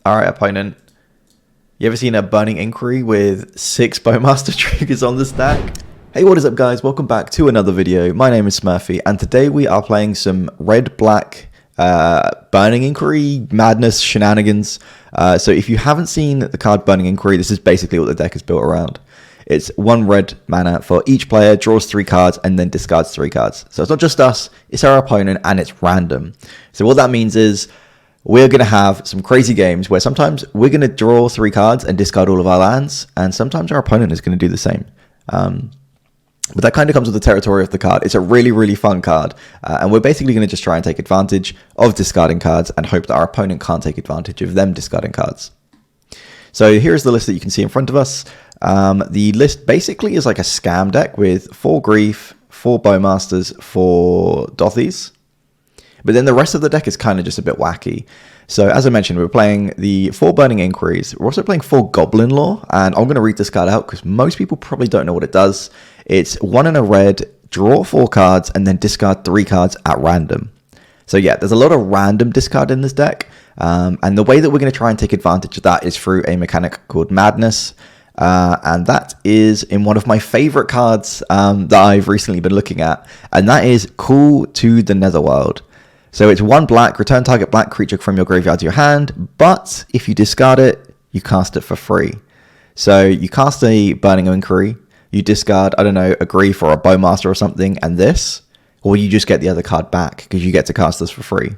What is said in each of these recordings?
Alright, opponent. You ever seen a Burning Inquiry with 6 Bowmaster triggers on the stack? Hey, what is up guys? Welcome back to another video. My name is Smurfy, and today we are playing some red-black Burning Inquiry madness shenanigans. So if you haven't seen the card Burning Inquiry, this is basically what the deck is built around. It's 1 red mana for each player, draws 3 cards, and then discards 3 cards. So it's not just us, it's our opponent, and it's random. So what that means is we're going to have some crazy games where sometimes we're going to draw 3 cards and discard all of our lands, and sometimes our opponent is going to do the same. But that kind of comes with the territory of the card. It's a really, really fun card, and we're basically going to just try and take advantage of discarding cards and hope that our opponent can't take advantage of them discarding cards. So here's the list that you can see in front of us. The list basically is like a scam deck with 4 Grief, 4 Bowmasters, 4 Dothies. But then the rest of the deck is kind of just a bit wacky. So as I mentioned, we're playing the 4 Burning Inquiries. We're also playing 4 Goblin Lore, and I'm going to read this card out because most people probably don't know what it does. It's 1 and a red, draw 4 cards, and then discard 3 cards at random. So yeah, there's a lot of random discard in this deck, and the way that we're going to try and take advantage of that is through a mechanic called Madness. And that is in one of my favorite cards that I've recently been looking at, and that is Call to the Netherworld. So it's 1 black, return target black creature from your graveyard to your hand, but if you discard it, you cast it for free. So you cast a Burning Inquiry, you discard, I don't know, a Grief or a Bowmaster or something, and this, or you just get the other card back because you get to cast this for free,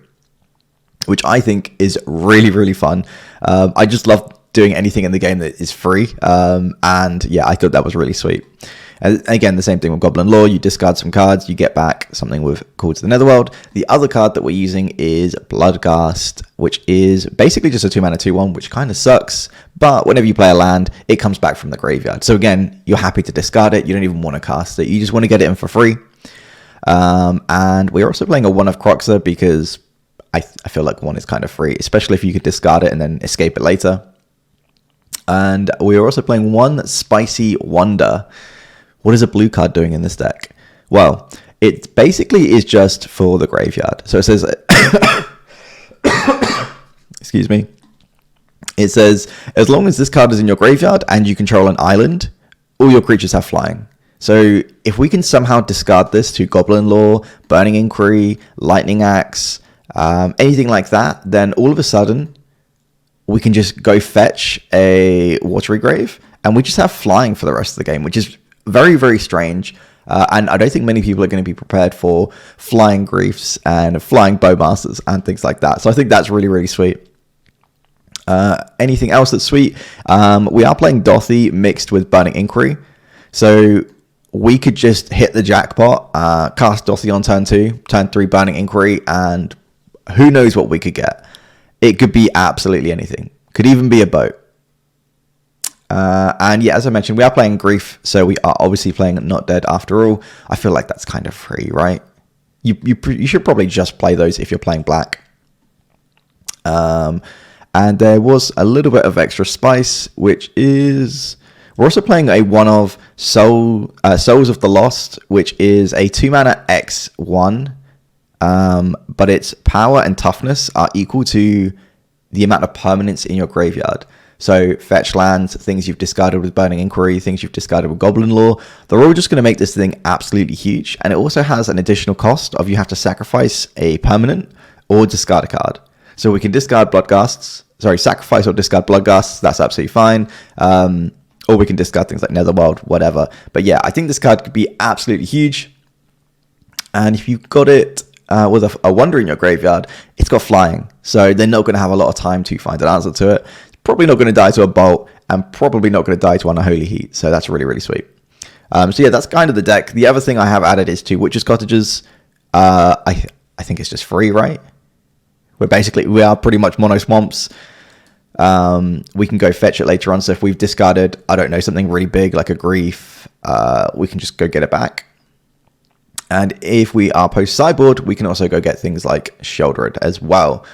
which I think is really, really fun. I just love doing anything in the game that is free, and yeah, I thought that was really sweet. And again, the same thing with Goblin Lore. You discard some cards, you get back something with Call to the Netherworld. The other card that we're using is Bloodghast, which is basically just a 2 mana 2/1, which kind of sucks. But whenever you play a land, it comes back from the graveyard. So again, you're happy to discard it. You don't even want to cast it. You just want to get it in for free. And we're also playing a 1 of Croxer because I feel like 1 is kind of free, especially if you could discard it and then escape it later. And we're also playing 1 Spicy Wonder. What is a blue card doing in this deck? Well, it basically is just for the graveyard. So it says, excuse me. It says, as long as this card is in your graveyard and you control an island, all your creatures have flying. So if we can somehow discard this to Goblin Lore, Burning Inquiry, Lightning Axe, anything like that, then all of a sudden we can just go fetch a Watery Grave and we just have flying for the rest of the game, which is very, very strange, and I don't think many people are going to be prepared for flying Griefs and flying Bowmasters and things like that. So I think that's really, really sweet. Anything else that's sweet? We are playing Dothy mixed with Burning Inquiry, so we could just hit the jackpot, cast Dothy on turn 2, turn 3 Burning Inquiry, and who knows what we could get. It could be absolutely anything. Could even be a boat. And yeah, as I mentioned, we are playing Grief, so we are obviously playing Not Dead after all. I feel like that's kind of free, right? You should probably just play those if you're playing black. And there was a little bit of extra spice, which is we're also playing a 1 of Souls of the Lost, which is a 2 mana X1, but its power and toughness are equal to the amount of permanents in your graveyard. So fetch lands, things you've discarded with Burning Inquiry, things you've discarded with Goblin Lore, they're all just going to make this thing absolutely huge. And it also has an additional cost of you have to sacrifice a permanent or discard a card. So we can discard sacrifice or discard Bloodghasts, that's absolutely fine. Or we can discard things like Netherworld, whatever. But yeah, I think this card could be absolutely huge. And if you've got it with a Wonder in your graveyard, it's got flying. So they're not going to have a lot of time to find an answer to it. Probably not going to die to a Bolt, and probably not going to die to Unholy Heat. So that's really, really sweet. So yeah, that's kind of the deck. The other thing I have added is 2 Witches' Cottages. I think it's just free, right? We are pretty much mono swamps. We can go fetch it later on. So if we've discarded, I don't know, something really big like a Grief, we can just go get it back. And if we are post sideboard, we can also go get things like Sheoldred as well.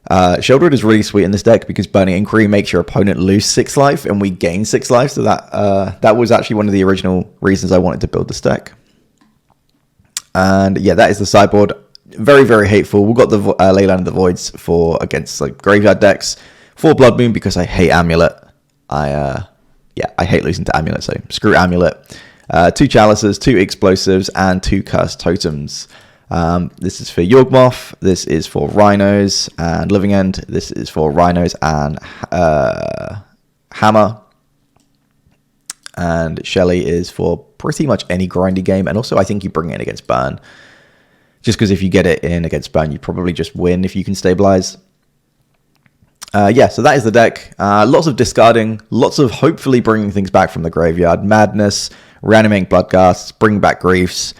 Sheoldred is really sweet in this deck because Burning Inquiry makes your opponent lose 6 life and we gain 6 life. So that was actually one of the original reasons I wanted to build this deck. And yeah, that is the sideboard. Very, very hateful. We've got the Leyline of the Voids for against like graveyard decks. 4 Blood Moon because I hate Amulet. I hate losing to Amulet, so screw Amulet. 2 Chalices, 2 Explosives, and 2 Cursed Totems. This is for Yawgmoth, this is for Rhinos and Living End, this is for Rhinos and Hammer, and Shelly is for pretty much any grindy game, and also I think you bring it in against Burn, just because if you get it in against Burn, you probably just win if you can stabilize. Yeah, so that is the deck. Lots of discarding, lots of hopefully bringing things back from the graveyard. Madness, reanimating Bloodghasts, bring back Griefs.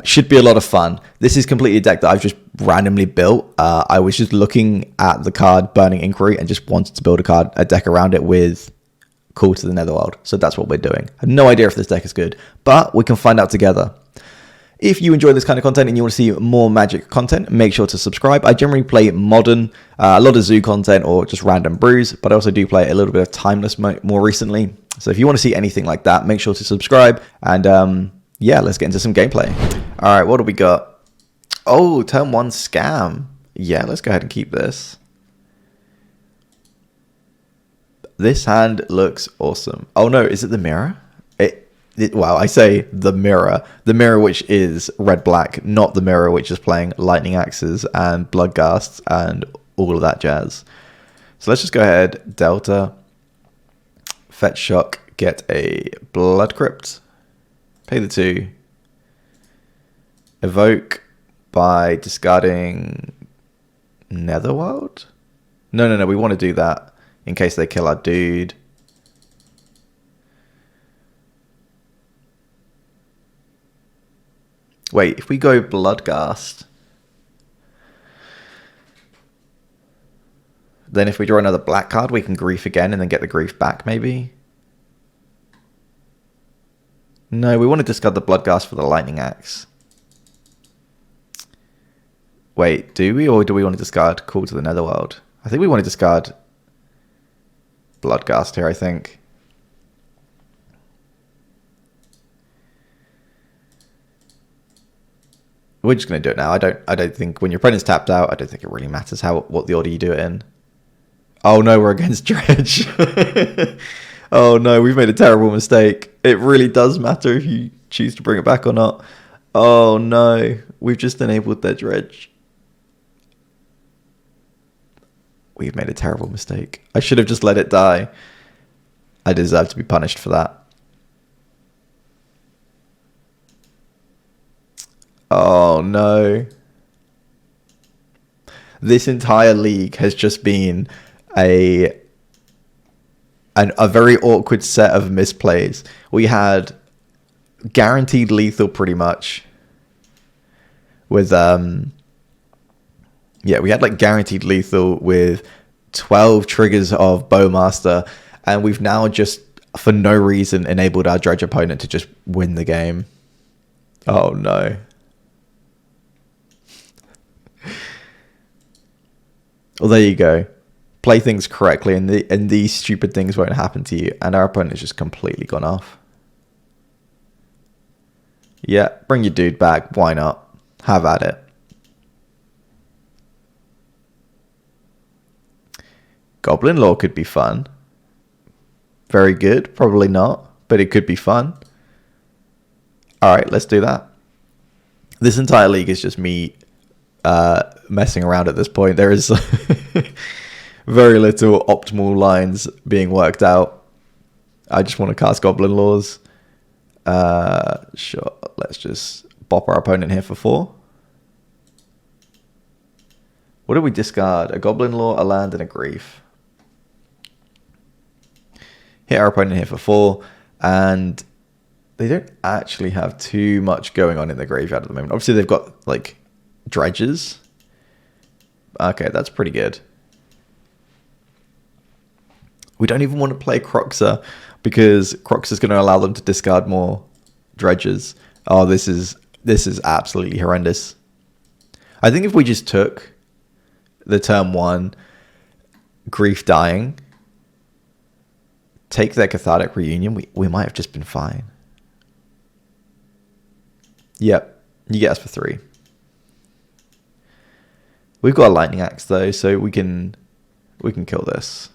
Should be a lot of fun. This is completely a deck that I've just randomly built. I was just looking at the card Burning Inquiry and just wanted to build a deck around it with Call to the Netherworld. So that's what we're doing. I have no idea if this deck is good, but we can find out together. If you enjoy this kind of content and you want to see more Magic content, make sure to subscribe. I generally play Modern, a lot of Zoo content or just random brews, but I also do play a little bit of Timeless more recently. So if you want to see anything like that, make sure to subscribe. And yeah, let's get into some gameplay. All right, what do we got? Oh, turn 1 Scam. Yeah, let's go ahead and keep this. This hand looks awesome. Oh no, is it the mirror? Wow, I say the mirror which is red-black, not the mirror which is playing Lightning Axes and Bloodghasts and all of that jazz. So let's just go ahead, Delta, Fetch Shock, get a Blood Crypt, pay the 2, evoke by discarding Netherworld? No, we want to do that in case they kill our dude. Wait, if we go Bloodghast, then if we draw another black card, we can Grief again and then get the Grief back, maybe? No, we want to discard the Bloodghast for the Lightning Axe. Wait, do we? Or do we want to discard Call to the Netherworld? I think we want to discard Bloodghast here, I think. We're just going to do it now. I don't think when your opponent's tapped out, I don't think it really matters what the order you do it in. Oh no, we're against Dredge. Oh no, we've made a terrible mistake. It really does matter if you choose to bring it back or not. Oh no, we've just enabled their Dredge. We've made a terrible mistake. I should have just let it die. I deserve to be punished for that. Oh no. This entire league has just been a very awkward set of misplays. We had guaranteed lethal pretty much with yeah, we had like guaranteed lethal with 12 triggers of Bowmaster, and we've now just for no reason enabled our Dredge opponent to just win the game. Oh no. Well, there you go. Play things correctly, and these stupid things won't happen to you. And our opponent has just completely gone off. Yeah, bring your dude back. Why not? Have at it. Goblin Lore could be fun. Very good. Probably not, but it could be fun. All right, let's do that. This entire league is just me messing around at this point. There is very little optimal lines being worked out. I just want to cast Goblin Laws. Sure, let's just bop our opponent here for 4. What do we discard? A Goblin Law, a land, and a Grief. Hit our opponent here for 4, and they don't actually have too much going on in the graveyard at the moment. Obviously, they've got like Dredges. Okay, that's pretty good. We don't even want to play Croxer because Croxer is going to allow them to discard more Dredges. Oh, this is absolutely horrendous. I think if we just took the turn 1 Grief dying, take their Cathartic Reunion, we might have just been fine. Yep, you get us for 3. We've got a Lightning Axe though, so we can We can kill this.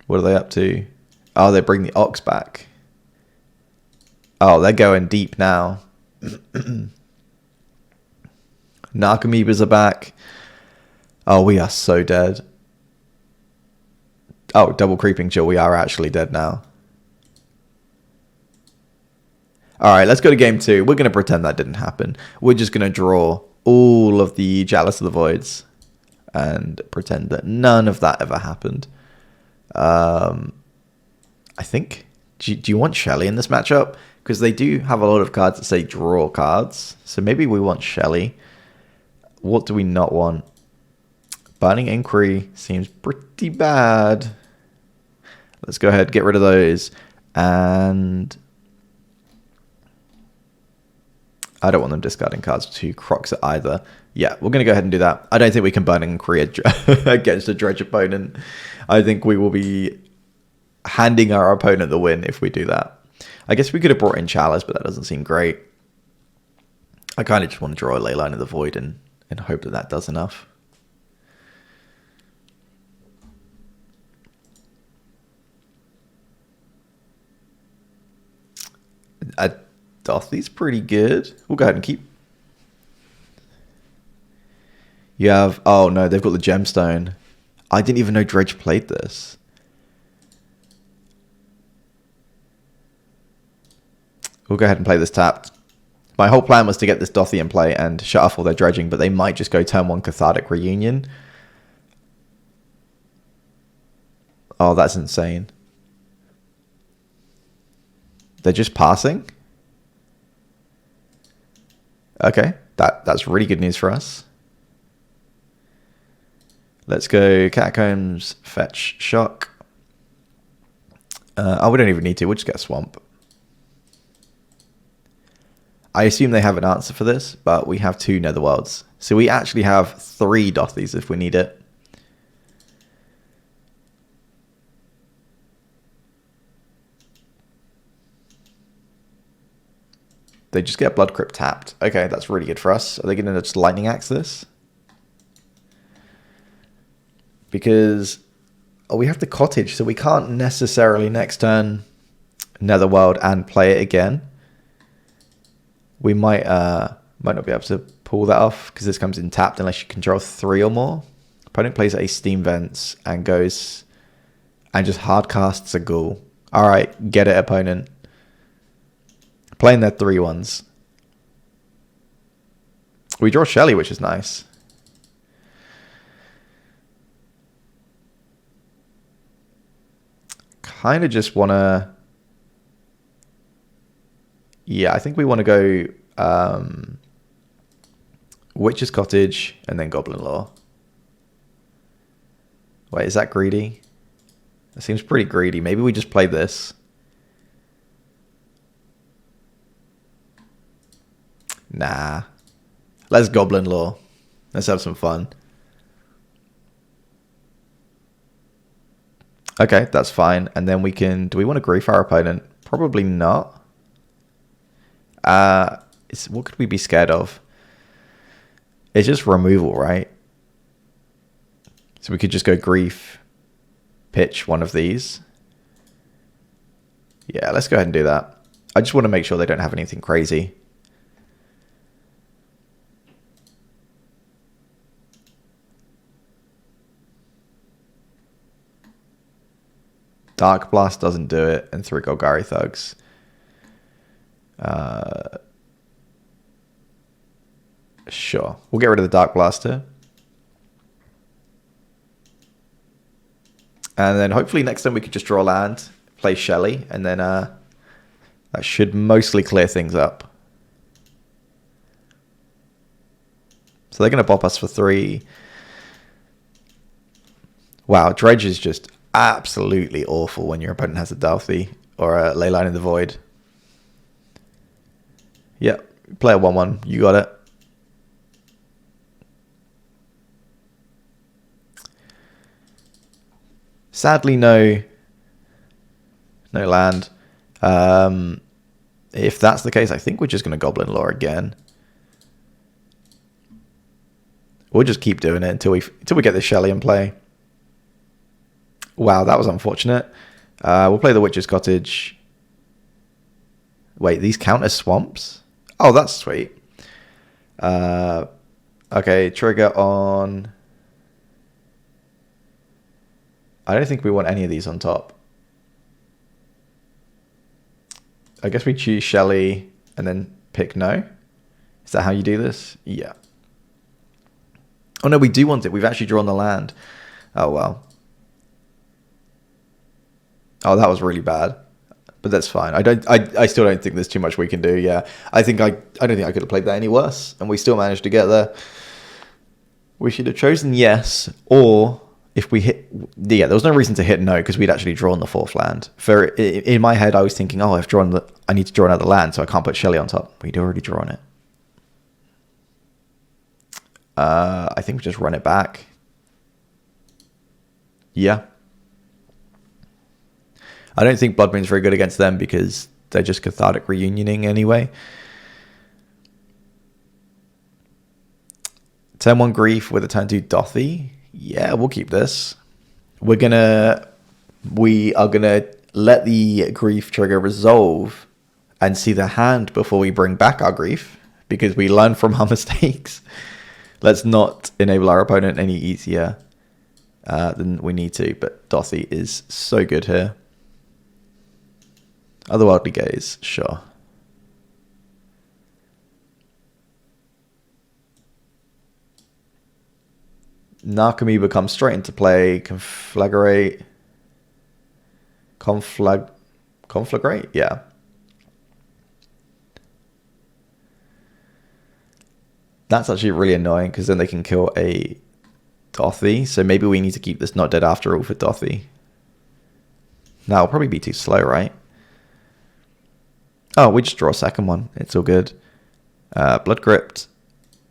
What are they up to? Oh, they bring the ox back. Oh, they're going deep now. Narcomoebas are back. Oh, we are so dead. Oh, double creeping chill. We are actually dead now. All right, let's go to game 2. We're going to pretend that didn't happen. We're just going to draw all of the Chalice of the Voids and pretend that none of that ever happened. I think... Do you want Shelly in this matchup? Because they do have a lot of cards that say draw cards. So maybe we want Shelly. What do we not want? Burning Inquiry seems pretty bad. Let's go ahead, get rid of those. And I don't want them discarding cards to Crocs it either. Yeah, we're going to go ahead and do that. I don't think we can Burning Inquiry against a Dredge opponent. I think we will be handing our opponent the win if we do that. I guess we could have brought in Chalice, but that doesn't seem great. I kind of just want to draw a Leyline of the Void and hope that that does enough. Dothy's pretty good. We'll go ahead and keep. You have... Oh, no, they've got the Gemstone. I didn't even know Dredge played this. We'll go ahead and play this tapped. My whole plan was to get this Dothy in play and shut off all their dredging, but they might just go turn 1 Cathartic Reunion. Oh, that's insane. They're just passing? Okay, that's really good news for us. Let's go Catacombs, fetch, shock. Oh, we don't even need to. We'll just get a Swamp. I assume they have an answer for this, but we have 2 Netherworlds. So we actually have 3 Dothys if we need it. They just get Blood Crypt tapped. Okay, that's really good for us. Are they going to just Lightning Axe this? Because we have the Cottage, so we can't necessarily next turn Netherworld and play it again. We might not be able to pull that off because this comes in tapped unless you control 3 or more. Opponent plays a Steam Vents and goes and just hard casts a Ghoul. All right, get it, opponent. Playing their 3/1s. We draw Shelly, which is nice. Kind of just want to... Yeah, I think we want to go Witch's Cottage and then Goblin Lore. Wait, is that greedy? That seems pretty greedy. Maybe we just play this. Nah. Let's Goblin Lore. Let's have some fun. Okay, that's fine. And then we can... Do we want to grief our opponent? Probably not. What could we be scared of? It's just removal, right? So we could just go grief, pitch one of these. Yeah, let's go ahead and do that. I just want to make sure they don't have anything crazy. Dark Blast doesn't do it, and 3 Golgari Thugs. Sure. We'll get rid of the Dark Blaster. And then hopefully next time we could just draw land, play Shelly, and then that should mostly clear things up. So they're going to bop us for 3. Wow, Dredge is just absolutely awful when your opponent has a Dothy or a Leyline in the Void. Yep, play a 1/1. You got it. Sadly, no land. If that's the case, I think we're just going to Goblin Lore again. We'll just keep doing it until we get the Shelly in play. Wow, that was unfortunate. We'll play the Witch's Cottage. Wait, these count as swamps? Oh, that's sweet. Okay, trigger on... I don't think we want any of these on top. I guess we choose Shelly and then pick no. Is that how you do this? Yeah. Oh no, we do want it. We've actually drawn the land. Oh well. Oh, that was really bad. But that's fine. I still don't think there's too much we can do. Yeah. I don't think I could have played that any worse, and we still managed to get there. We should have chosen yes, or if we hit, yeah, there was no reason to hit no because we'd actually drawn the 4th land. In my head, I was thinking, oh, I need to draw another land, so I can't put Shelly on top. We'd already drawn it. I think we just run it back. Yeah. I don't think Blood Moon's very good against them because they're just cathartic reunioning anyway. Turn 1 Grief with a turn 2 Dothy. Yeah, we'll keep this. We are gonna let the Grief trigger resolve and see the hand before we bring back our Grief because we learn from our mistakes. Let's not enable our opponent any easier than we need to. But Dothy is so good here. Otherworldly Gaze, sure. Narcomoeba comes straight into play. Conflagrate. Conflagrate? Yeah. That's actually really annoying because then they can kill a Dothy. So maybe we need to keep this not dead after all for Dothy. No, it'll probably be too slow, right? Oh, we just draw a second one. It's all good. Blood Crypt.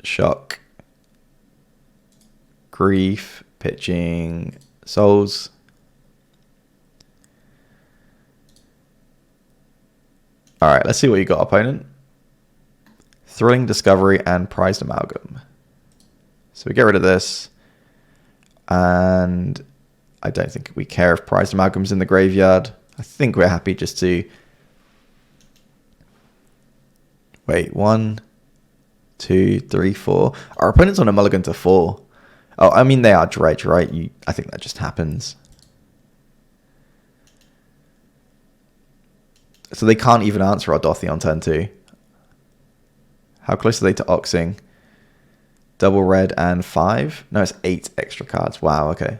Shock. Grief. Pitching. Souls. Alright, let's see what you got, opponent. Thrilling Discovery and Prized Amalgam. So we get rid of this. And I don't think we care if Prized Amalgam's in the graveyard. I think we're happy just to... Wait, 1, 2, 3, 4. Our opponent's on a mulligan to 4. Oh, I mean, they are Dredge, right? I think that just happens. So they can't even answer our Dothy on turn 2. How close are they to Oxing? Double red and 5? No, it's 8 extra cards. Wow, okay.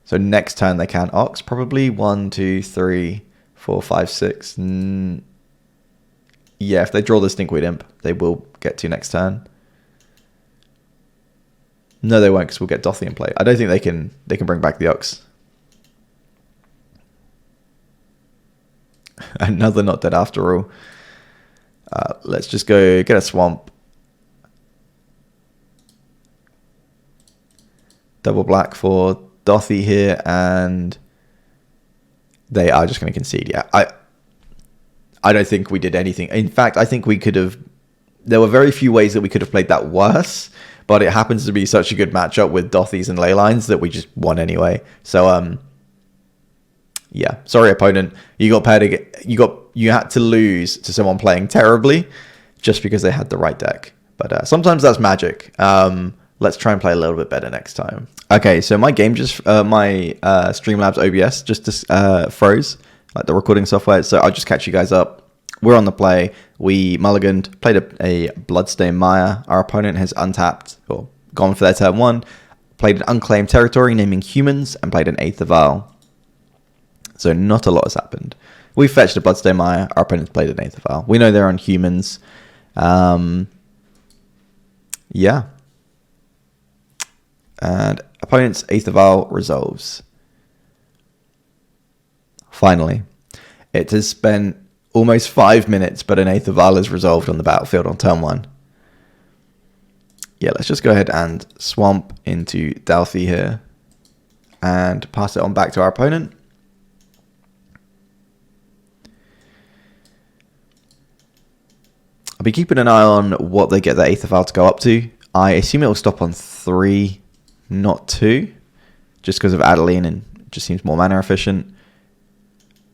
So next turn they can Ox, probably. 1, 2, 3, 4, 5, 6. Yeah, if they draw the Stinkweed Imp, they will get to next turn. No, they won't, because we'll get Dothy in play. I don't think they can bring back the Ox. Another not dead after all. Let's just go get a swamp. Double black for Dothy here, and they are just going to concede. Yeah, I don't think we did anything. In fact, I think we could have... There were very few ways that we could have played that worse, but it happens to be such a good matchup with Dothys and Leylines that we just won anyway. So, yeah, sorry, opponent. You had to lose to someone playing terribly just because they had the right deck. But sometimes that's magic. Let's try and play a little bit better next time. Okay, so my game just my Streamlabs OBS just froze, like the recording software. So I'll just catch you guys up. We're on the play. We mulliganed, played a Bloodstained Mire. Our opponent has untapped or gone for their turn 1. Played an unclaimed territory, naming humans, and played an Aether Vial. So not a lot has happened. We fetched a Bloodstained Mire. Our opponent's played an Aether Vial. We know they're on humans. Yeah. And opponent's Aether Vial resolves. Finally. It has spent almost 5 minutes, but an Aether Vial is resolved on the battlefield on turn 1. Yeah, let's just go ahead and swamp into Dalthy here. And pass it on back to our opponent. I'll be keeping an eye on what they get their Aether Vial to go up to. I assume it will stop on 3, not 2, just because of Adeline, and it just seems more mana efficient.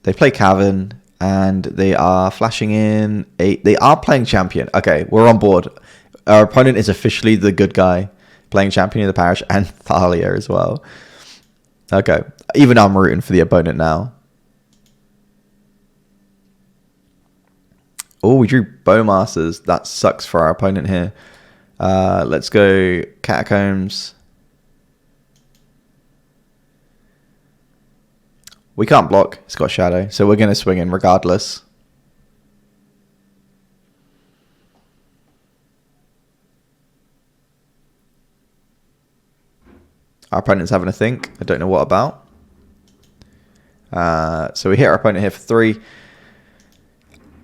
They play Cavern, and they are flashing in 8. They are playing Champion. Okay, we're on board. Our opponent is officially the good guy, playing Champion of the Parish and Thalia as well. Okay, even I'm rooting for the opponent now. Oh, we drew Bowmasters. That sucks for our opponent here. Let's go Catacombs. We can't block. It's got Shadow, so we're going to swing in regardless. Our opponent's having a think. I don't know what about. So we hit our opponent here for 3.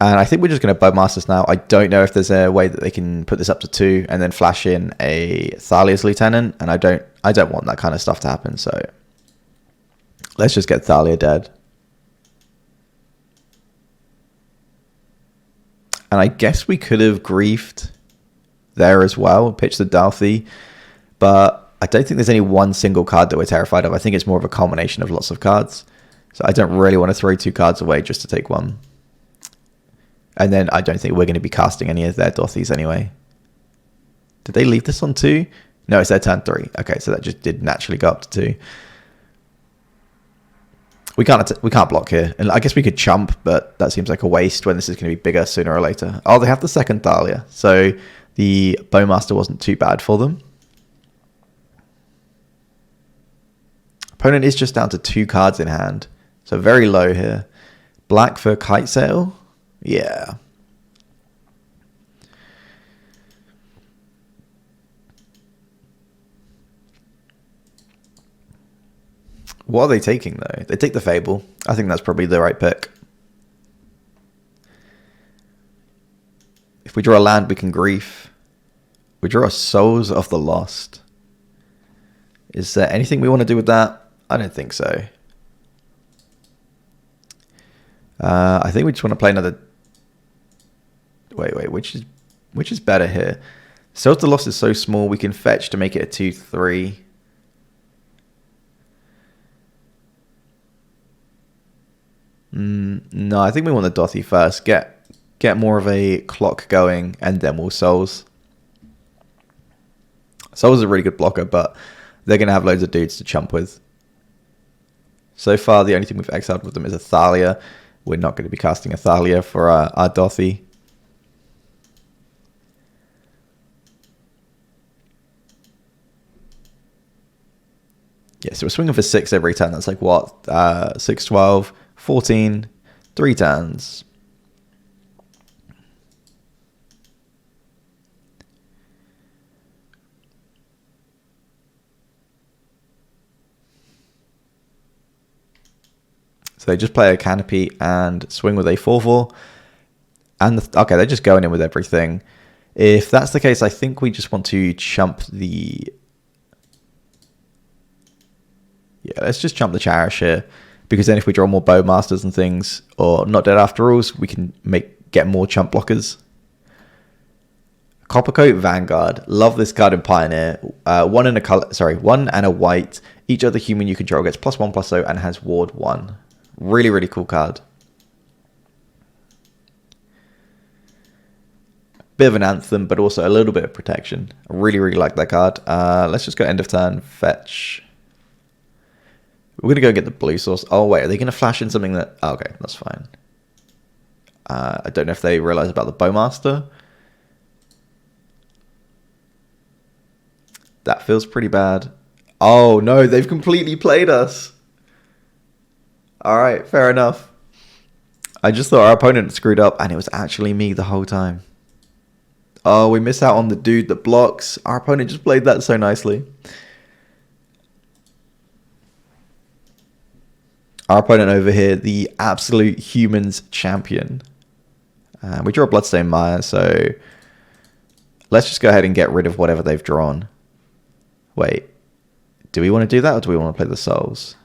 And I think we're just going to Bowmasters now. I don't know if there's a way that they can put this up to 2 and then flash in a Thalia's Lieutenant. And I don't want that kind of stuff to happen. So let's just get Thalia dead. And I guess we could have griefed there as well. Pitch the Dalthy. But I don't think there's any one single card that we're terrified of. I think it's more of a culmination of lots of cards. So I don't really want to throw 2 cards away just to take 1. And then I don't think we're going to be casting any of their Dothys anyway. Did they leave this on 2? No, it's their turn 3. Okay, so that just did naturally go up to 2. We can't block here. And I guess we could chump, but that seems like a waste when this is going to be bigger sooner or later. Oh, they have the second Thalia. So the Bowmaster wasn't too bad for them. Opponent is just down to 2 cards in hand. So very low here. Black for Kite Sail. Yeah. What are they taking, though? They take the Fable. I think that's probably the right pick. If we draw a land, we can grief. We draw a Souls of the Lost. Is there anything we want to do with that? I don't think so. I think we just want to play another... Wait, which is better here? Souls of the Lost is so small, we can fetch to make it a 2/3. No, I think we want the Dothy first. Get more of a clock going, and then we'll Souls. Souls is a really good blocker, but they're going to have loads of dudes to chump with. So far, the only thing we've exiled with them is a Thalia. We're not going to be casting a Thalia for our Dothy. Yeah, so we're swinging for 6 every turn. That's like what? 6, 12, 14, 3 turns. So they just play a Canopy and swing with a 4/4. And okay, they're just going in with everything. If that's the case, I think we just want to chump the... Yeah, let's just chump the Cherish here. Because then if we draw more Bowmasters and things, or Not Dead After Alls, we can get more chump blockers. Coppercoat Vanguard. Love this card in Pioneer. 1 and a white. Each other human you control gets +1/+0 and has Ward 1. Really, really cool card. Bit of an anthem, but also a little bit of protection. I really, really like that card. Let's just go end of turn, fetch. We're going to go get the blue source. Oh, wait, are they going to flash in something that... Oh, okay, that's fine. I don't know if they realize about the Bowmaster. That feels pretty bad. Oh, no, they've completely played us. All right, fair enough. I just thought our opponent screwed up, and it was actually me the whole time. Oh, we miss out on the dude that blocks. Our opponent just played that so nicely. Our opponent over here, the absolute humans champion. We draw a Bloodstone Mire, so let's just go ahead and get rid of whatever they've drawn. Wait, do we want to do that, or do we want to play the Souls?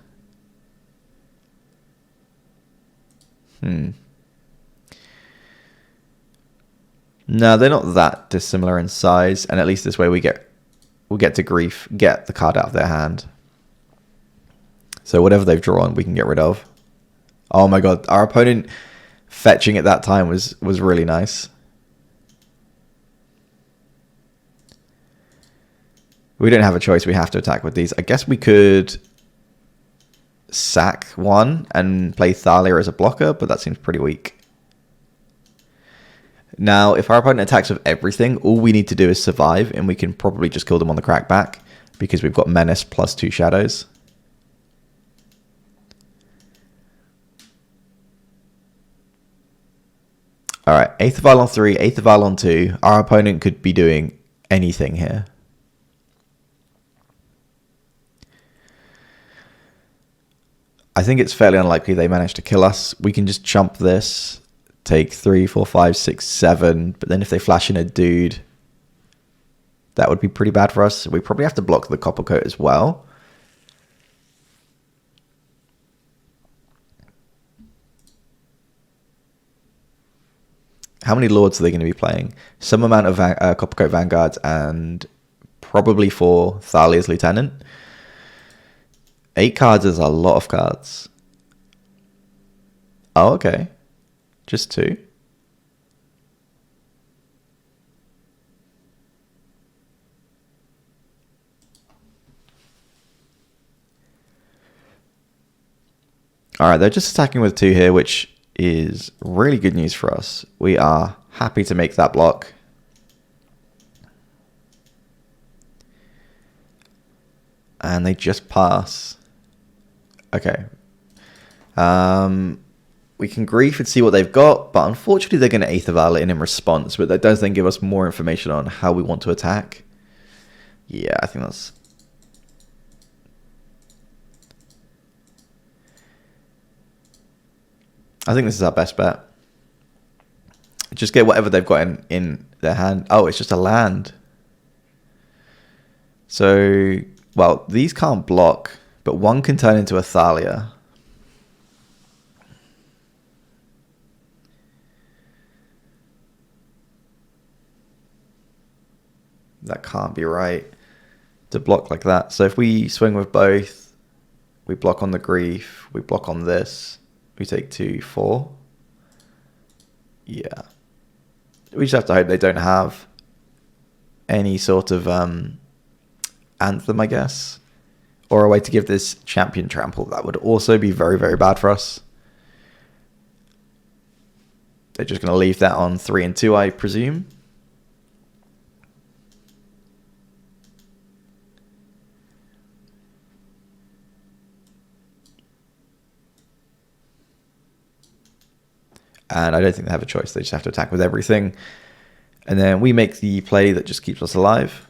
No, they're not that dissimilar in size, and at least this way we'll get to grief, get the card out of their hand. So whatever they've drawn, we can get rid of. Oh my god, our opponent fetching at that time was really nice. We don't have a choice, we have to attack with these. I guess we could sack one and play Thalia as a blocker, but that seems pretty weak. Now, if our opponent attacks with everything, all we need to do is survive, and we can probably just kill them on the crackback, because we've got Menace plus 2 Shadows. Alright, Aether Vial on 3, Aether Vial on 2. Our opponent could be doing anything here. I think it's fairly unlikely they manage to kill us. We can just chump this, take 3, 4, 5, 6, 7. But then if they flash in a dude, that would be pretty bad for us. We probably have to block the Copper Coat as well. How many Lords are they going to be playing? Some amount of Copper Coat Vanguards and probably 4 Thalia's Lieutenant. 8 cards is a lot of cards. Oh, okay. Just 2. Alright, they're just attacking with 2 here, which is really good news for us. We are happy to make that block. And they just pass. Okay. We can grief and see what they've got, but unfortunately they're going to Aether Vial in response, but that does then give us more information on how we want to attack. Yeah, I think that's... I think this is our best bet. Just get whatever they've got in their hand. Oh, it's just a land. So, well, these can't block, but one can turn into a Thalia. That can't be right to block like that. So if we swing with both, we block on the grief, we block on this, we take 2, 4. Yeah. We just have to hope they don't have any sort of anthem, I guess. Or a way to give this champion trample. That would also be very, very bad for us. They're just going to leave that on 3 and 2, I presume. And I don't think they have a choice. They just have to attack with everything. And then we make the play that just keeps us alive.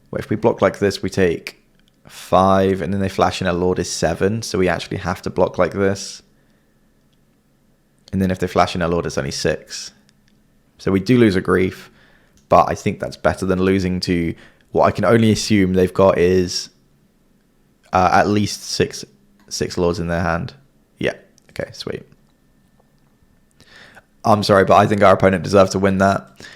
Where if we block like this, we take 5. And then they flash in a Lord is 7. So we actually have to block like this. And then if they flash in a Lord, it's only 6. So we do lose a grief. But I think that's better than losing to what I can only assume they've got is at least six Lords in their hand. Yeah. Okay, sweet. I'm sorry, but I think our opponent deserves to win that.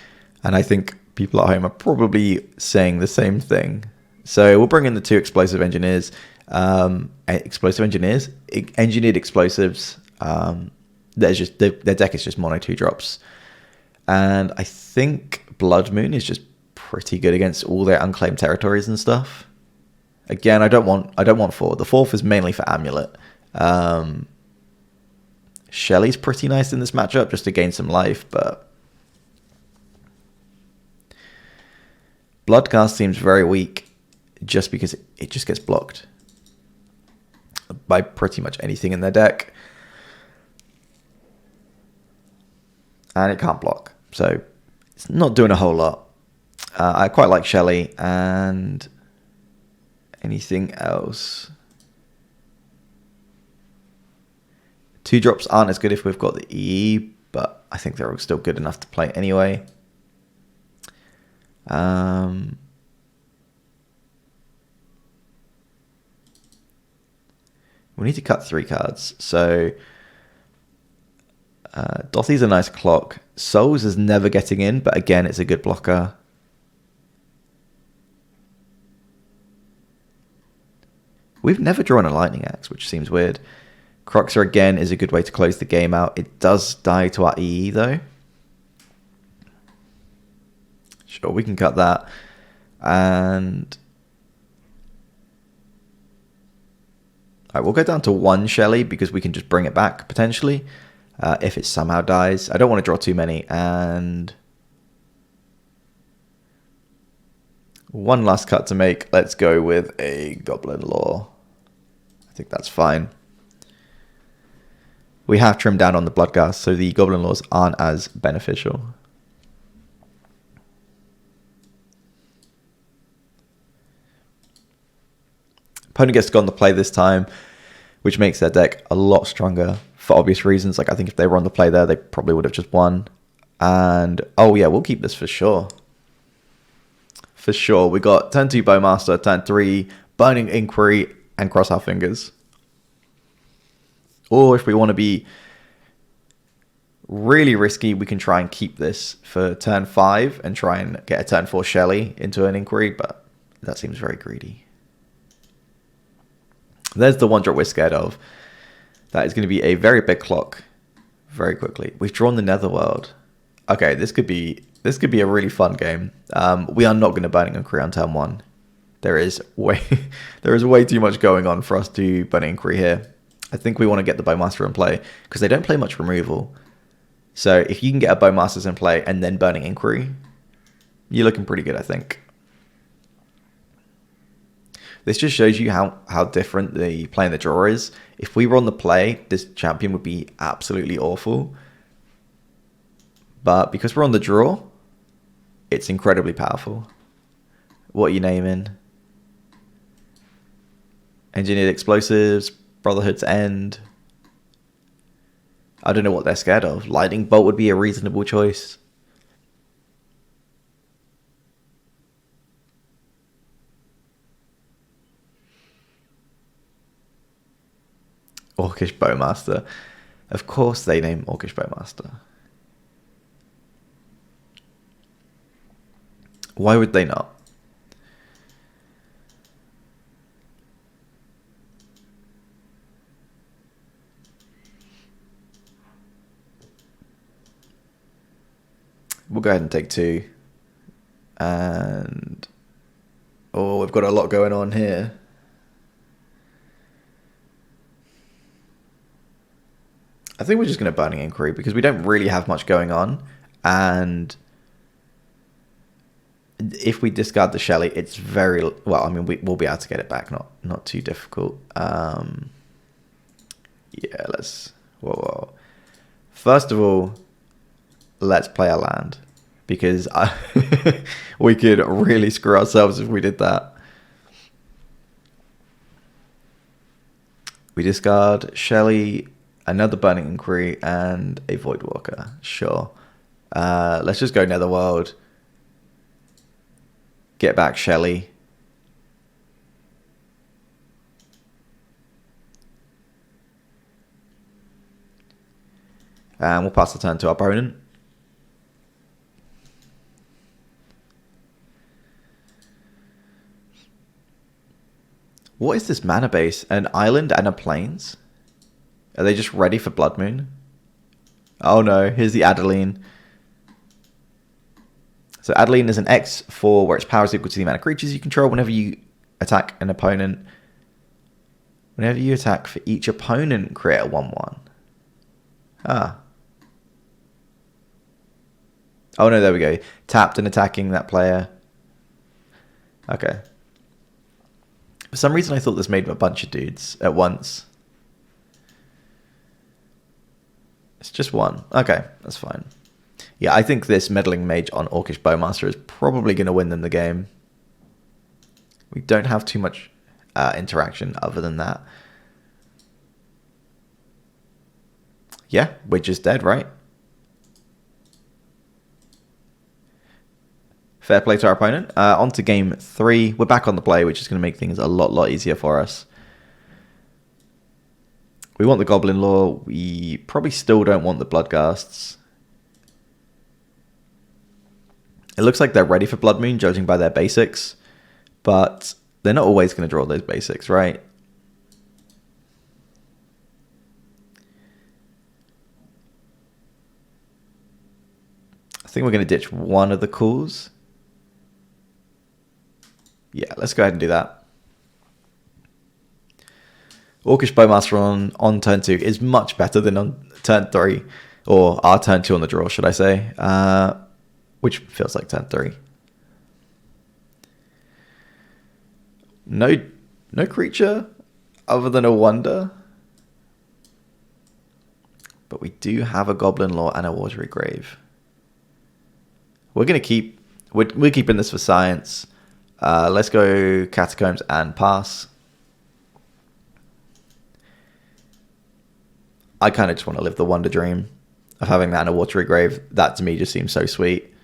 And I think people at home are probably saying the same thing. So we'll bring in the 2 explosive engineers. Engineered explosives. Their deck is just mono 2 drops. And I think Blood Moon is just pretty good against all their unclaimed territories and stuff. Again, I don't want 4. The 4th is mainly for Amulet. Shelly's pretty nice in this matchup just to gain some life, but Bloodcast seems very weak just because it just gets blocked by pretty much anything in their deck. And it can't block, so it's not doing a whole lot. I quite like Shelly, and anything else? 2 drops aren't as good if we've got the E, but I think they're still good enough to play anyway. We need to cut 3 cards. So Dothy's a nice clock. Souls is never getting in, but again, it's a good blocker. We've never drawn a Lightning Axe, which seems weird. Croxer again is a good way to close the game out. It does die to our EE though. Sure, we can cut that. And all right, we'll go down to 1 Shelly because we can just bring it back potentially if it somehow dies. I don't want to draw too many. And one last cut to make. Let's go with a Goblin Lore. I think that's fine. We have trimmed down on the Bloodghast, so the Goblin Lores aren't as beneficial. Opponent gets to go on the play this time, which makes their deck a lot stronger for obvious reasons. Like, I think if they were on the play there, they probably would have just won. And, oh yeah, we'll keep this for sure. For sure. We got turn 2 Bowmaster, turn 3 Burning Inquiry, and cross our fingers. Or if we want to be really risky, we can try and keep this for turn 5 and try and get a turn 4 Shelly into an Inquiry, but that seems very greedy. There's the 1-drop we're scared of. That is going to be a very big clock very quickly. We've drawn the Netherworld. Okay, this could be a really fun game. We are not going to Burning Inquiry on turn 1. There is way too much going on for us to Burning Inquiry here. I think we want to get the Bowmaster in play because they don't play much removal. So if you can get a Bowmasters in play and then Burning Inquiry, you're looking pretty good, I think. This just shows you how different the play and the draw is. If we were on the play, this champion would be absolutely awful. But because we're on the draw, it's incredibly powerful. What are you naming? Engineered Explosives, Brotherhood's End. I don't know what they're scared of. Lightning Bolt would be a reasonable choice. Orcish Bowmaster. Of course they name Orcish Bowmaster. Why would they not? We'll go ahead and take 2. And oh, we've got a lot going on here. I think we're just going to Burning Inquiry because we don't really have much going on. And if we discard the Shelly, it's very... Well, I mean, we'll be able to get it back. Not too difficult. Yeah, let's... Whoa. First of all, let's play our land. Because we could really screw ourselves if we did that. We discard Shelly... Another Burning Inquiry and a Voidwalker. Sure. Let's just go Netherworld. Get back Shelly. And we'll pass the turn to our opponent. What is this mana base? An island and a plains? Are they just ready for Blood Moon? Oh no, here's the Adeline. So Adeline is an X4 where its power is equal to the amount of creatures you control whenever you attack an opponent. Whenever you attack for each opponent, create a 1/1. Ah. Oh no, there we go. Tapped and attacking that player. Okay. For some reason I thought this made a bunch of dudes at once. It's just 1. Okay, that's fine. Yeah, I think this Meddling Mage on Orcish Bowmaster is probably going to win them the game. We don't have too much interaction other than that. Yeah, we're just dead, right? Fair play to our opponent. On to game 3. We're back on the play, which is going to make things a lot easier for us. We want the Goblin Lore. We probably still don't want the Bloodghasts. It looks like they're ready for Blood Moon, judging by their basics. But they're not always going to draw those basics, right? I think we're going to ditch one of the calls. Yeah, let's go ahead and do that. Orcish Bowmaster on turn 2 is much better than on turn 3. Or our turn 2 on the draw, should I say. Which feels like turn 3. No creature other than a wonder. But we do have a Goblin Lore and a Watery Grave. We're going to keep... We're keeping this for science. Let's go Catacombs and pass. I kind of just want to live the wonder dream of having that in a Watery Grave. That to me just seems so sweet.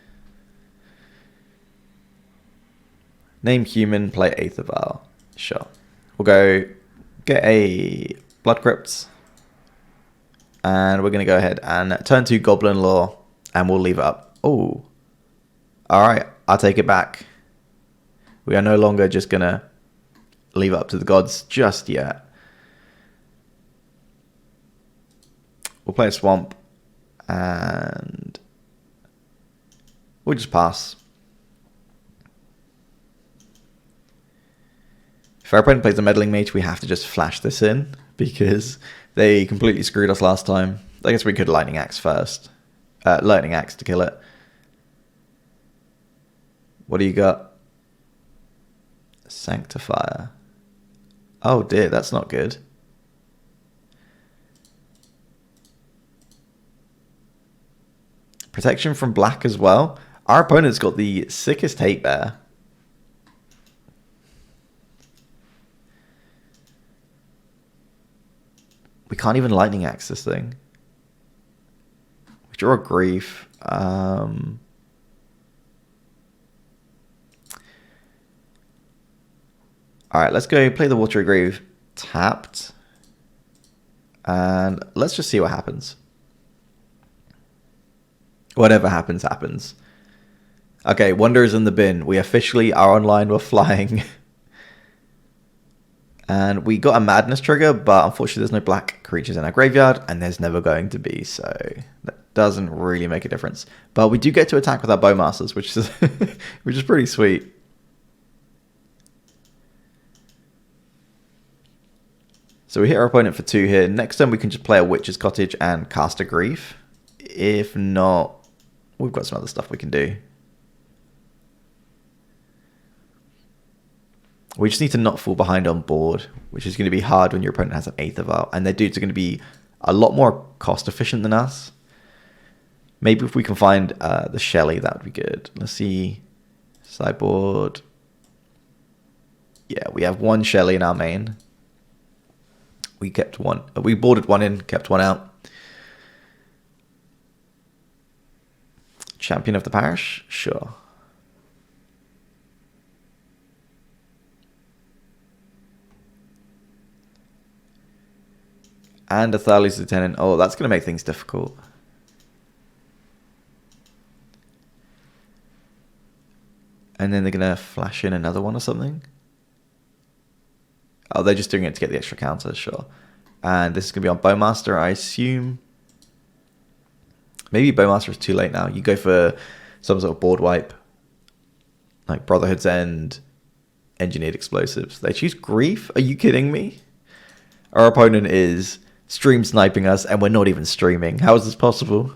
Name human, play Aether Vial. Sure. We'll go get a Blood Crypt. And we're going to go ahead and turn to Goblin Lore. And we'll leave it up. Oh. Alright, I'll take it back. We are no longer just going to leave it up to the gods just yet. We'll play a Swamp. And we'll just pass. If our opponent plays a Meddling Mage, we have to just flash this in. Because they completely screwed us last time. I guess we could Lightning Axe first. Lightning Axe to kill it. What do you got? Sanctifier. Oh dear, that's not good. Protection from black as well. Our opponent's got the sickest hate bear. We can't even Lightning Axe this thing. We draw a Grief. Alright, let's go play the Watery Grave tapped. And let's just see what happens. Whatever happens, happens. Okay, Wonder is in the bin. We officially are online. We're flying. And we got a Madness trigger, but unfortunately there's no black creatures in our graveyard, and there's never going to be, so that doesn't really make a difference. But we do get to attack with our Bowmasters, which is which is pretty sweet. So we hit our opponent for 2 here. Next turn we can just play a Witch's Cottage and cast a Grief. If not, we've got some other stuff we can do. We just need to not fall behind on board, which is going to be hard when your opponent has an Aether Vial. And their dudes are going to be a lot more cost efficient than us. Maybe if we can find the Shelly, that would be good. Let's see. Sideboard. Yeah, we have 1 Shelly in our main. We kept 1. We boarded 1 in, kept 1 out. Champion of the Parish? Sure. And a Thales Lieutenant. Oh, that's going to make things difficult. And then they're going to flash in another one or something. Oh, they're just doing it to get the extra counter, sure. And this is going to be on Bowmaster, I assume. Maybe Bowmaster is too late now. You go for some sort of board wipe. Like Brotherhood's End, Engineered Explosives. They choose Grief? Are you kidding me? Our opponent is stream sniping us and we're not even streaming. How is this possible?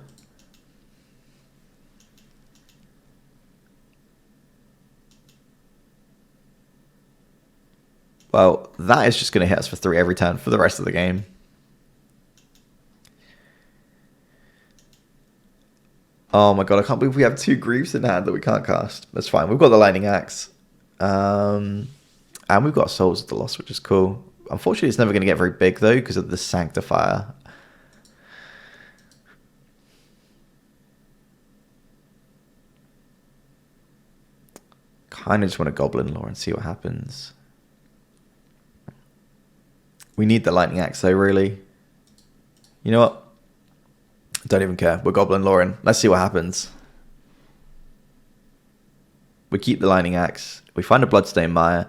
Well, that is just going to hit us for 3 every turn for the rest of the game. Oh my god, I can't believe we have 2 Griefs in hand that we can't cast. That's fine. We've got the Lightning Axe. And we've got Souls of the Lost, which is cool. Unfortunately, it's never going to get very big, though, because of the Sanctifier. Kind of just want to Goblin Lore and see what happens. We need the Lightning Axe, though, really. You know what? Don't even care. We're Goblin Lauren. Let's see what happens. We keep the Lightning Axe. We find a Bloodstained Mire.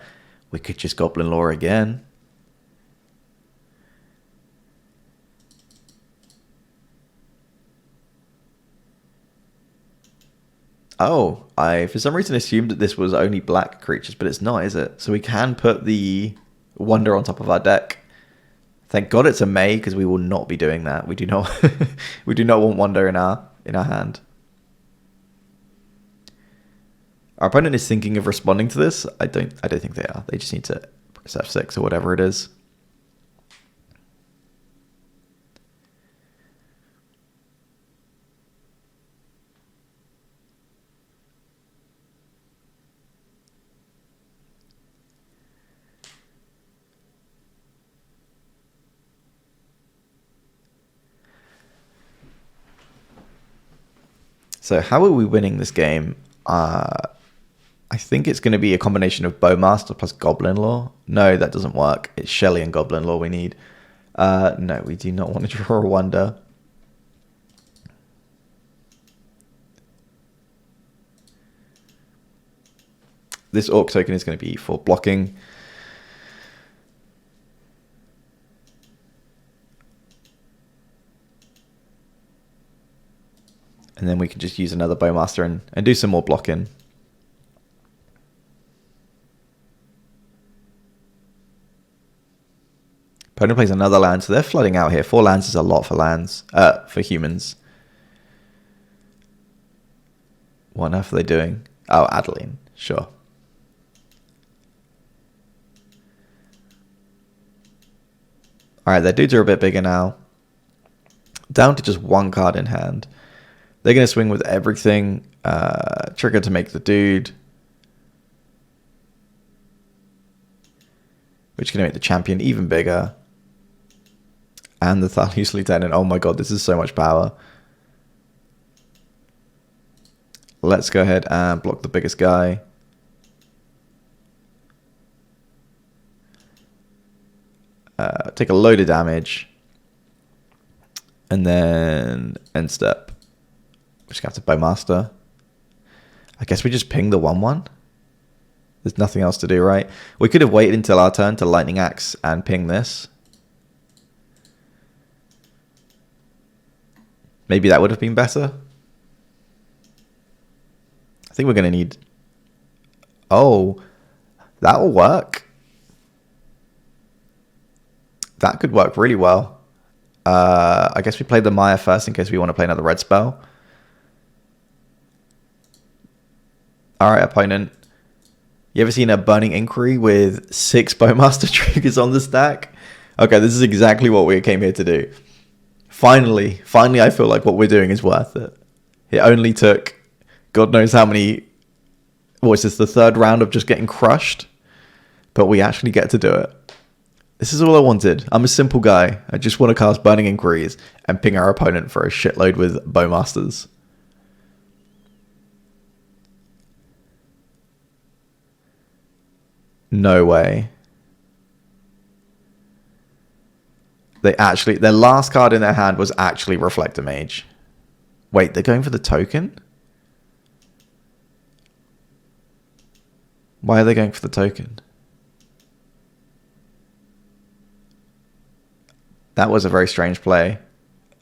We could just Goblin Lore again. Oh, I for some reason assumed that this was only black creatures, but it's not, is it? So we can put the Wonder on top of our deck. Thank God it's a May, because we will not be doing that. We do not we do not want Wonder in our hand. Our opponent is thinking of responding to this. I don't think they are. They just need to press F6 or whatever it is. So how are we winning this game? I think it's going to be a combination of Bowmaster plus Goblin Lore. No, that doesn't work. It's Shelly and Goblin Lore we need. No, we do not want to draw a Wonder. This Orc token is going to be for blocking. And then we can just use another Bowmaster and do some more blocking. Opponent plays another land, so they're flooding out here. 4 lands is a lot for lands, for humans. What on earth are they doing? Oh, Adeline, sure. Alright, their dudes are a bit bigger now. Down to just 1 card in hand. They're going to swing with everything. Trigger to make the dude. Which is going to make the champion even bigger. And the Thalius Lieutenant. Oh my god, this is so much power. Let's go ahead and block the biggest guy. Take a load of damage. And then end step. Just got to Bowmaster. I guess we just ping the 1/1. There's nothing else to do, right? We could have waited until our turn to Lightning Axe and ping this. Maybe that would have been better. I think we're going to need... Oh, that'll work. That could work really well. I guess we played the Maya first in case we want to play another red spell. Alright, opponent. You ever seen a Burning Inquiry with 6 Bowmaster triggers on the stack? Okay, this is exactly what we came here to do. Finally, I feel like what we're doing is worth it. It only took God knows how many... What is this, the 3rd round of just getting crushed? But we actually get to do it. This is all I wanted. I'm a simple guy. I just want to cast Burning Inquiries and ping our opponent for a shitload with Bowmasters. No way. Their last card in their hand was actually Reflector Mage. Wait, they're going for the token? Why are they going for the token? That was a very strange play.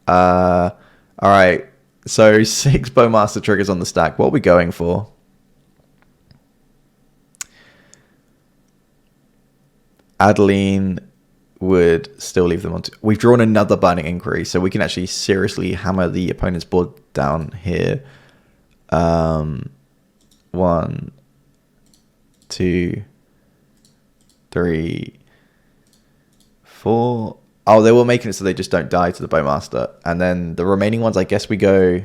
Alright, so 6 Bowmaster triggers on the stack. What are we going for? Adeline would still leave them on. We've drawn another Burning Inquiry, so we can actually seriously hammer the opponent's board down here. 1, 2, 3, 4. Oh, they were making it so they just don't die to the Bowmaster. And then the remaining ones, I guess we go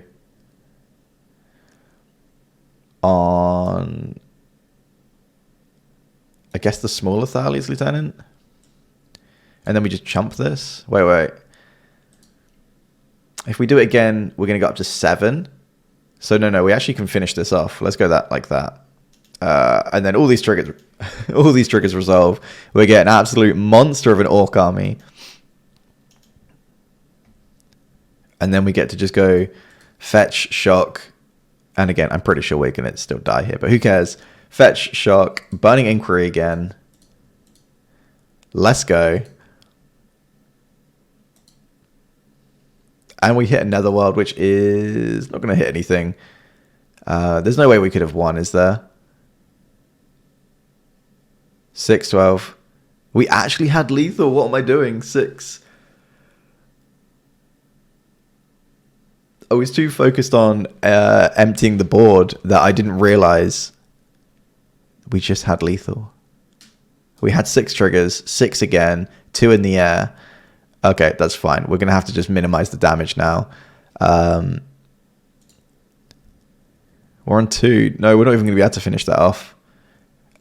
on... I guess the smaller Thalius Lieutenant. And then we just chump this. Wait. If we do it again, we're going to go up to 7. So no, we actually can finish this off. Let's go like that. And then all these triggers resolve. We get an absolute monster of an Orc army. and then we get to just go fetch, shock, and again, I'm pretty sure we're going to still die here, but who cares? Fetch, shock, Burning Inquiry again. Let's go. And we hit another world, which is not going to hit anything. There's no way we could have won, is there? 6-12. We actually had lethal. What am I doing? 6. I was too focused on emptying the board that I didn't realize we just had lethal. We had 6 triggers, 6 again, 2 in the air. Okay, that's fine. We're going to have to just minimize the damage now. We're on 2. No, we're not even going to be able to finish that off.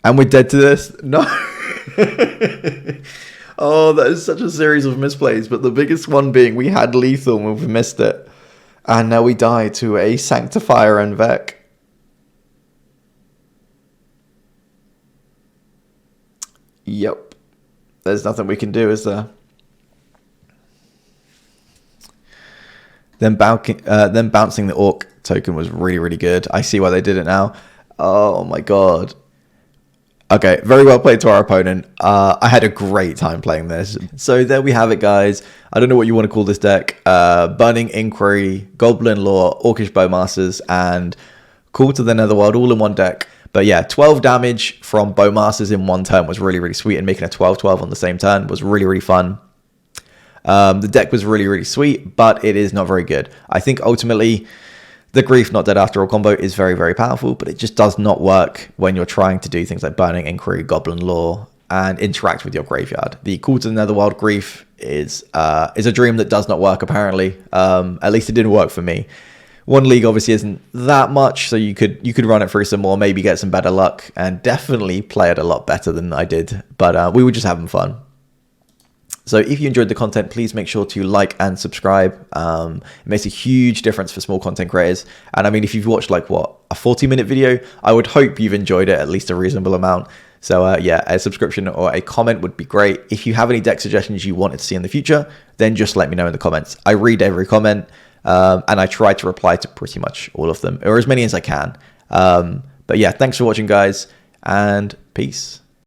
And we're dead to this? No. Oh, that is such a series of misplays. But the biggest one being we had lethal and we missed it. And now we die to a Sanctifier and Vec. Yep. There's nothing we can do, is there? Then bouncing the Orc token was really, really good. I see why they did it now. Oh my god. Okay, very well played to our opponent. I had a great time playing this. So there we have it, guys. I don't know what you want to call this deck. Burning Inquiry, Goblin Lore, Orcish Bowmasters, and Call to the Netherworld all in one deck. But yeah, 12 damage from Bowmasters in one turn was really, really sweet, and making a 12-12 on the same turn was really, really fun. The deck was really, really sweet, but it is not very good. I think ultimately the Grief Not Dead After All combo is very, very powerful, but it just does not work when you're trying to do things like Burning Inquiry, Goblin Lore, and interact with your graveyard. The Call to the Netherworld Grief is a dream that does not work, apparently. At least it didn't work for me. One league obviously isn't that much, so you could run it through some more, maybe get some better luck, and definitely play it a lot better than I did. But we were just having fun. So if you enjoyed the content, please make sure to like and subscribe. It makes a huge difference for small content creators. And I mean, if you've watched like what, a 40-minute video, I would hope you've enjoyed it at least a reasonable amount. So yeah, a subscription or a comment would be great. If you have any deck suggestions you wanted to see in the future, then just let me know in the comments. I read every comment and I try to reply to pretty much all of them, or as many as I can. But yeah, thanks for watching, guys, and peace.